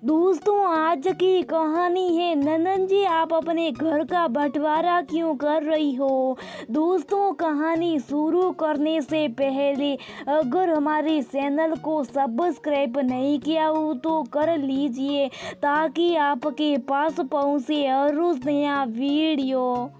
दोस्तों, आज की कहानी है नंदन जी, आप अपने घर का बंटवारा क्यों कर रही हो। दोस्तों, कहानी शुरू करने से पहले अगर हमारे चैनल को सब्सक्राइब नहीं किया हो तो कर लीजिए ताकि आपके पास पहुंचे हर रोज नया वीडियो।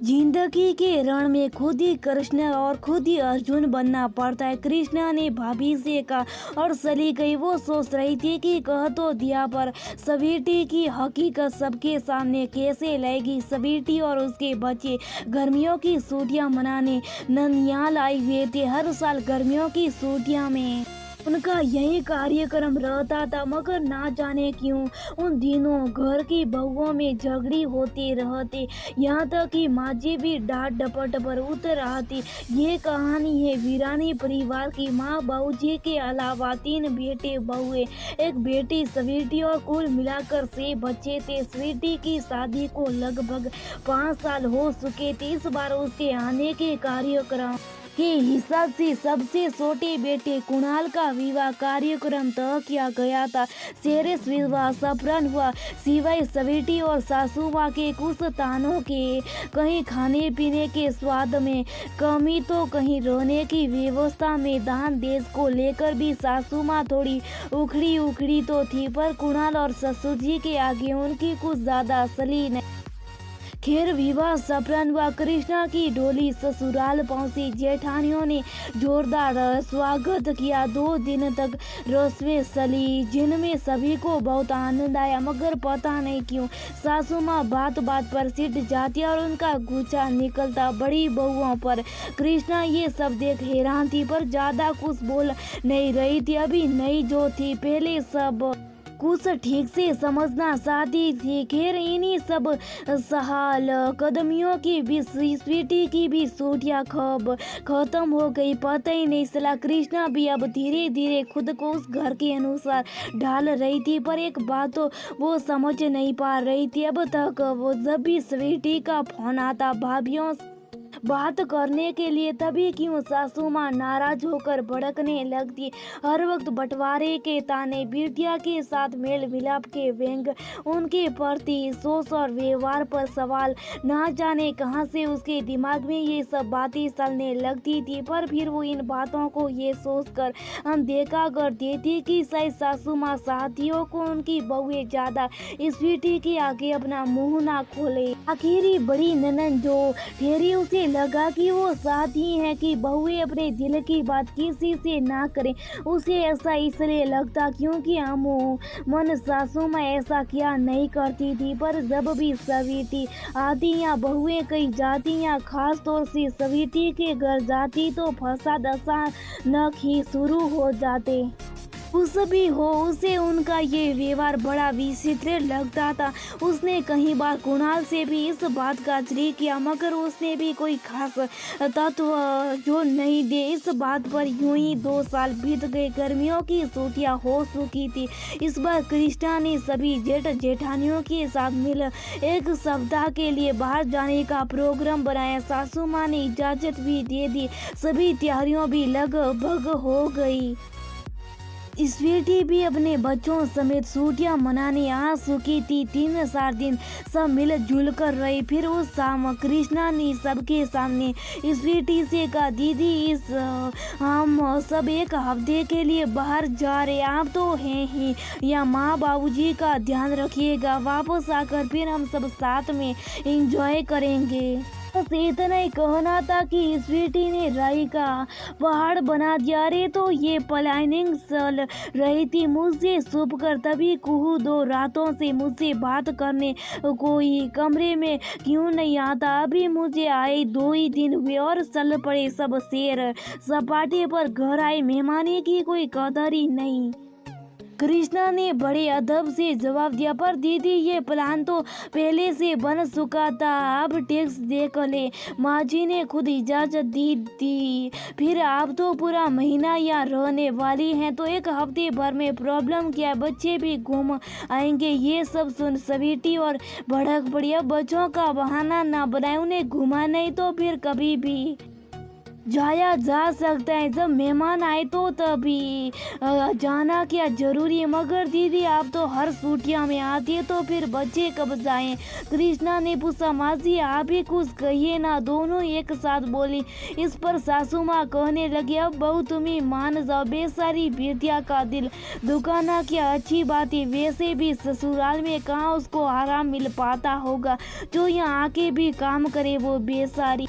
जिंदगी के रण में खुद ही कृष्ण और खुद ही अर्जुन बनना पड़ता है। कृष्णा ने भाभी से कहा और चली गई। वो सोच रही थी कि कह तो दिया पर स्वीटी की हकीकत सबके सामने कैसे लाएगी। स्वीटी और उसके बच्चे गर्मियों की छुट्टियां मनाने ननिहाल आए हुए थे। हर साल गर्मियों की छुट्टियां में उनका यही कार्यक्रम रहता था, मगर ना जाने क्यों उन दिनों घर की बहुओं में झगड़ी होती रहती, यहाँ तक कि माँ जी भी डांट डपट पर उतर आती। ये कहानी है वीरानी परिवार की। माँ बाबूजी के अलावा 3 बेटे बहुए, एक बेटी स्वीटी और कुल मिलाकर 6 बच्चे थे। स्वीटी की शादी को लगभग 5 साल हो चुके थे। इस बार उसके आने के कार्यक्रम के हिसाब से सबसे छोटे बेटे कुणाल का विवाह कार्यक्रम तय किया गया था। शेरेस विवाह सफल हुआ, सिवाय स्वीटी और सासू माँ के कुछ तानों के। कहीं खाने पीने के स्वाद में कमी तो कहीं रहने की व्यवस्था में। दान देश को लेकर भी सासू माँ थोड़ी उखड़ी उखड़ी तो थी, पर कुणाल और ससुर जी के आगे उनकी कुछ ज्यादा असली नहीं। खैर, विवाह सफल हुआ। कृष्णा की डोली ससुराल पहुंची। जेठानियों ने जोरदार स्वागत किया। 2 दिन तक रस्में चली जिनमें सभी को बहुत आनंद आया, मगर पता नहीं क्यों सासू माँ बात बात पर सिट जाती और उनका गुस्सा निकलता बड़ी बहुओं पर। कृष्णा ये सब देख हैरान थी, पर ज्यादा कुछ बोल नहीं रही थी। अभी नई जो थी, पहले सब कुछ ठीक से समझना चाहती थी। खैर, इन्हीं सब सहाल कदमियों की भी स्वीटी की भी छुट्टियां कब खत्म हो गई पता ही नहीं चला। कृष्णा भी अब धीरे धीरे खुद को उस घर के अनुसार ढाल रही थी, पर एक बात तो वो समझ नहीं पा रही थी अब तक। वो जब भी स्वीटी का फोन आता भाभीियों बात करने के लिए, तभी क्यों सासू माँ नाराज होकर भड़कने लगती। हर वक्त बंटवारे के ताने, बिटिया के साथ मेल मिलाप के व्यंग, उनके प्रति सोच और व्यवहार पर सवाल। ना जाने कहां से उसके दिमाग में ये सब बातें चलने लगती थी, पर फिर वो इन बातों को ये सोचकर अनदेखा कर देती कि शायद सासू माँ साथियों को उनकी बहुएं ज्यादा स्वीटी के आगे अपना मुंह ना खोले। आखिरी बड़ी ननद जो ठहरी, उसे लगा कि वो साथी है कि बहुएं अपने दिल की बात किसी से ना करें। उसे ऐसा इसलिए लगता क्योंकि मन सासू माँ ऐसा क्या नहीं करती थी, पर जब भी स्वीटी आती या बहुएं कहीं जाती या खास तौर से स्वीटी के घर जाती तो फसाद अचानक ही शुरू हो जाते। कुछ भी हो, उसे उनका ये व्यवहार बड़ा विचित्र लगता था। उसने कई बार कुणाल से भी इस बात का जिक्र किया, मगर उसने भी कोई खास तत्व जो नहीं दे। इस बात पर यूं ही 2 साल बीत गए। गर्मियों की छुट्टियां हो चुकी थी। इस बार कृष्णा ने सभी जेठ जेठानियों के साथ मिल एक सप्ताह के लिए बाहर जाने का प्रोग्राम बनाया। सासू माँ ने इजाजत भी दे दी। सभी तैयारियों भी लगभग हो गई। स्वीटी भी अपने बच्चों समेत छुट्टियां मनाने आ चुकी थी। 3-4 दिन सब मिलजुल कर रही। फिर उस शाम कृष्णा ने सबके सामने स्वीटी से कहा, दीदी हम सब एक हफ्ते के लिए बाहर जा रहे। आप तो हैं ही, या माँ बाबूजी का ध्यान रखिएगा। वापस आकर फिर हम सब साथ में एंजॉय करेंगे। बस इतना ही कहना था कि स्वीटी ने राई का पहाड़ बना दिया। अरे तो ये प्लानिंग चल रही थी मुझसे छुप कर, तभी कुहू 2 रातों से मुझसे बात करने कोई कमरे में क्यों नहीं आता। अभी मुझे आए 2 ही दिन हुए और चल पड़े सब शेर सपाटे पर। घर आए मेहमानी की कोई कदर ही नहीं। कृष्णा ने बड़े अदब से जवाब दिया, पर दीदी ये प्लान तो पहले से बन चुका था। अब टैक्स देख ले, माँ जी ने खुद इजाजत दी थी। फिर आप तो पूरा महीना यहाँ रहने वाली हैं, तो 1 हफ्ते भर में प्रॉब्लम क्या है, बच्चे भी घूम आएंगे। ये सब सुन स्वीटी और भड़क पड़ी। अब बच्चों का बहाना ना बनाए, उन्हें घुमा नहीं तो फिर कभी भी जाया जा सकता है, जब मेहमान आए तो तभी जाना क्या जरूरी है। मगर दीदी आप तो हर छुट्टियां में आती है, तो फिर बच्चे कब जाएं? कृष्णा ने पूछा। माँ जी आप ही कुछ कहिए ना, दोनों एक साथ बोली। इस पर सासू माँ कहने लगी, अब बहू तुम्हें मान जाओ, बेचारी बिटिया का दिल दुखाना क्या अच्छी बात है। वैसे भी ससुराल में कहाँ उसको आराम मिल पाता होगा, जो यहाँ आके भी काम करे वो बेचारी।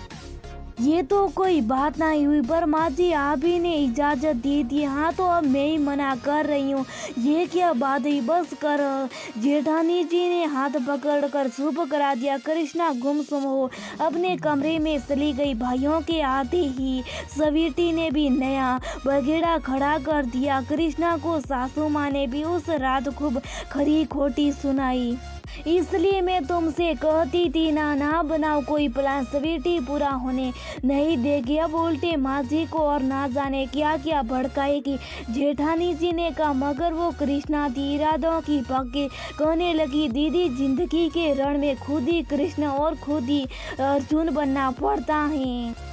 ये तो कोई बात नहीं हुई, पर माँ जी आप ही ने इजाजत दी थी। हाँ तो अब मैं ही मना कर रही हूँ, ये क्या बात हुई, बस कर। जेठानी जी ने हाथ पकड़कर चुप करा दिया। कृष्णा गुमसुम हो अपने कमरे में चली गई। भाइयों के आते ही स्वीटी ने भी नया बगेड़ा खड़ा कर दिया। कृष्णा को सासू माँ ने भी उस रात खूब खरी खोटी सुनाई। इसलिए मैं तुमसे कहती थी ना बनाओ कोई प्लान, स्वीटी पूरा होने नहीं देगी। अब उल्टे माँ जी को और ना जाने क्या क्या भड़काएगी। जेठानी जी ने कहा, मगर वो कृष्णा थी इरादों की पक्की। कहने लगी, दीदी जिंदगी के रण में खुद ही कृष्ण और खुद ही अर्जुन बनना पड़ता है।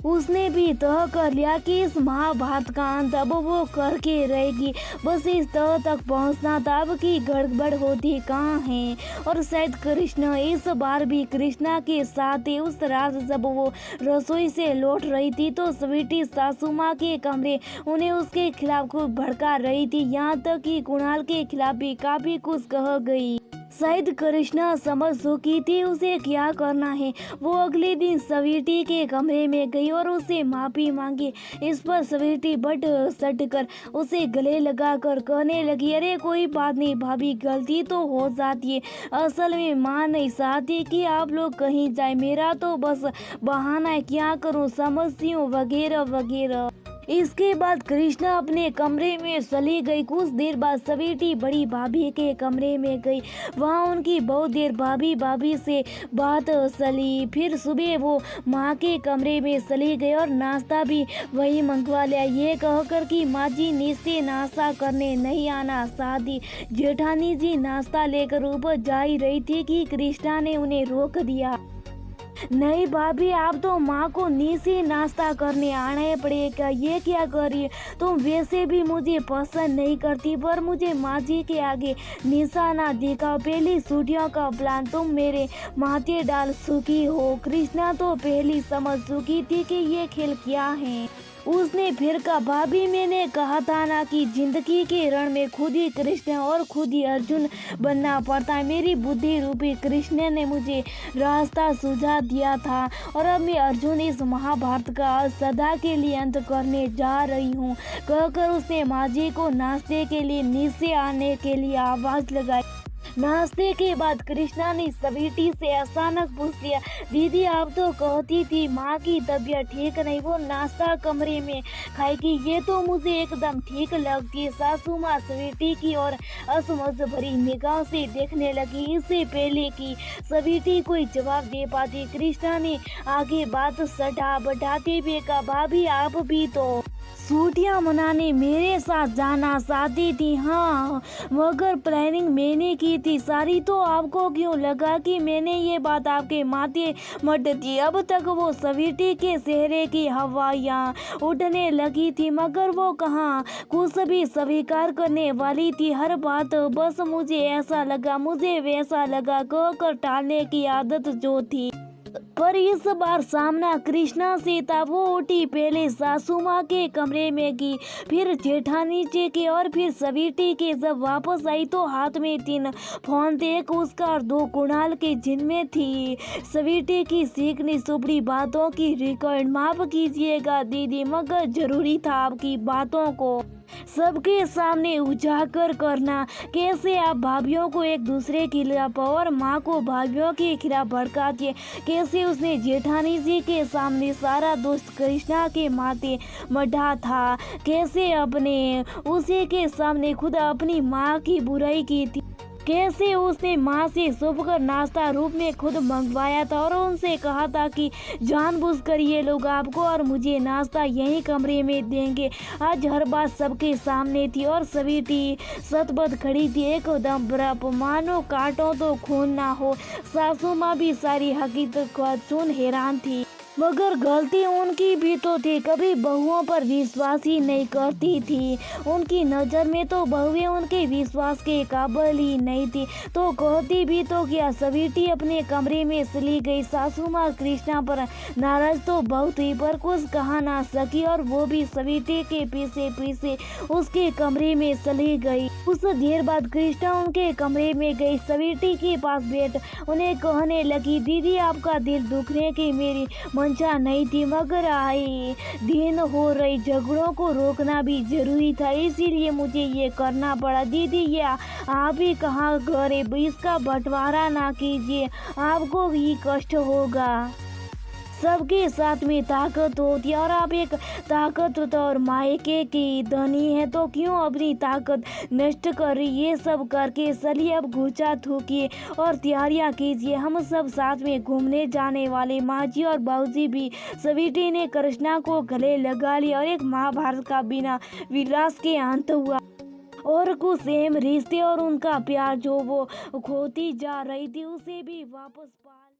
उसने भी तय कर लिया कि इस महाभारत का अंत अब वो करके रहेगी। बस इस तह तक पहुंचना था, अब की गड़बड़ होती कहाँ है। और शायद कृष्ण इस बार भी कृष्णा के साथ ही उस रात जब वो रसोई से लौट रही थी, तो स्वीटी सासू माँ के कमरे उन्हें उसके खिलाफ खूब भड़का रही थी। यहाँ तक कि कुणाल के खिलाफ भी काफी कुछ कह गई। शायद कृष्णा समझ चुकी थी उसे क्या करना है। वो अगले दिन स्वीटी के कमरे में गई और उससे माफी मांगी। इस पर स्वीटी बट सट कर उसे गले लगाकर कहने लगी, अरे कोई बात नहीं भाभी, गलती तो हो जाती है। असल में माँ नहीं चाहती कि आप लोग कहीं जाए, मेरा तो बस बहाना है, क्या करूँ समझती हूँ वगैरह वगैरह। इसके बाद कृष्णा अपने कमरे में चली गई। कुछ देर बाद स्वीटी बड़ी भाभी के कमरे में गई। वहाँ उनकी बहुत देर भाभी भाभी से बात चली। फिर सुबह वो माँ के कमरे में चली गई और नाश्ता भी वही मंगवा लिया, ये कहकर कि माँ जी नीचे नाश्ता करने नहीं आना। शादी जेठानी जी नाश्ता लेकर ऊपर जा ही रही थी कि कृष्णा ने उन्हें रोक दिया। नहीं भाभी, आप तो माँ को नीचे नाश्ता करने आना पड़ेगा, ये क्या करिए। तुम वैसे भी मुझे पसंद नहीं करती, पर मुझे माँ जी के आगे निशाना दिखाओ। पहली छुट्टियों का प्लान तुम मेरे माथे डाल चुकी हो। कृष्णा तो पहली समझ चुकी थी कि ये खेल क्या है। उसने फिर कहा, भाभी मैंने कहा था ना कि जिंदगी के रण में खुद ही कृष्ण और खुद ही अर्जुन बनना पड़ता है। मेरी बुद्धि रूपी कृष्ण ने मुझे रास्ता सुझा दिया था और अब मैं अर्जुन इस महाभारत का सदा के लिए अंत करने जा रही हूँ। कहकर उसने माँ जी को नाश्ते के लिए नीचे आने के लिए आवाज लगाई। नाश्ते के बाद कृष्णा ने स्वीटी से अचानक पूछ लिया, दीदी आप तो कहती थी माँ की तबीयत ठीक नहीं, वो नाश्ता कमरे में खाएगी, ये तो मुझे एकदम ठीक लगती है। सासू माँ स्वीटी की और असमझ भरी निगाह से देखने लगी। इससे पहले कि स्वीटी कोई जवाब दे पाती, कृष्णा ने आगे बात बढ़ाते हुए कहा, भाभी आप भी तो छुट्टियां मनाने मेरे साथ जाना चाहती थी। हाँ मगर प्लानिंग मैंने की थी सारी, तो आपको क्यों लगा कि मैंने ये बात आपके माथे मत दी। अब तक वो स्वीटी के चेहरे की हवाइयाँ उठने लगी थी, मगर वो कहाँ कुछ भी स्वीकार करने वाली थी। हर बात बस मुझे ऐसा लगा, मुझे वैसा लगा कहकर टालने की आदत जो थी। पर इस बार सामना कृष्णा से था। वो उठी, पहले सासू माँ के कमरे में गई, फिर जेठानी जी के और फिर स्वीटी के। जब वापस आई तो हाथ में 3 फोन थे, एक उसका और 2 कुणाल के, जिनमें थी स्वीटी की सीखनी सुपड़ी बातों की रिकॉर्ड। माफ कीजिएगा दीदी, मगर जरूरी था आपकी बातों को सबके सामने उजागर करना। कैसे आप भाभीियों को एक दूसरे के खिलाफ और माँ को भाभीियों के खिलाफ भड़काती है। कैसे उसने जेठानी जी के सामने सारा दोस्त कृष्णा के माथे मढ़ा था। कैसे अपने उसी के सामने खुद अपनी माँ की बुराई की थी। कैसे उसने माँ से छुपकर नाश्ता रूप में खुद मंगवाया था और उनसे कहा था कि जानबूझकर ये लोग आपको और मुझे नाश्ता यहीं कमरे में देंगे। आज हर बात सबके सामने थी और स्वीटी सतबद खड़ी थी, एकदम बर्फ मानो काटो तो खून ना हो। सासू माँ भी सारी हकीकत को सुन हैरान थी। मगर गलती उनकी भी तो थी, कभी बहुओं पर विश्वास ही नहीं करती थी। उनकी नज़र में तो बहुएं उनके विश्वास के काबिल ही नहीं थी, तो कहती भी तो क्या। सविटी अपने कमरे में चली गई। सासू माँ कृष्णा पर नाराज तो बहुत हुई, पर कुछ कहा ना सकी और वो भी सविटी के पीछे पीछे उसके कमरे में चली गई। कुछ देर बाद कृष्णा उनके कमरे में गई, सविटी के पास बैठ उन्हें कहने लगी, दीदी आपका दिल दुखने की मेरी मंशा नहीं थी, मगर आए दिन हो रही झगड़ों को रोकना भी जरूरी था, इसीलिए मुझे ये करना पड़ा। दीदी ये आप ही कहाँ करे, इसका बंटवारा ना कीजिए, आपको ही कष्ट होगा। सबके साथ में ताकत होती है और आप एक ताकत और मायके की धनी है, तो क्यों अपनी ताकत नष्ट कर रही। ये सब करके चलिए अब घुचा थूकिए और तैयारियां कीजिए, हम सब साथ में घूमने जाने वाले। माँ जी और बाबूजी भी। सविटी ने कृष्णा को गले लगा लिया और एक महाभारत का बिना विलास के अंत हुआ और कुछ अहम रिश्ते और उनका प्यार जो वो खोती जा रही थी उसे भी वापस पा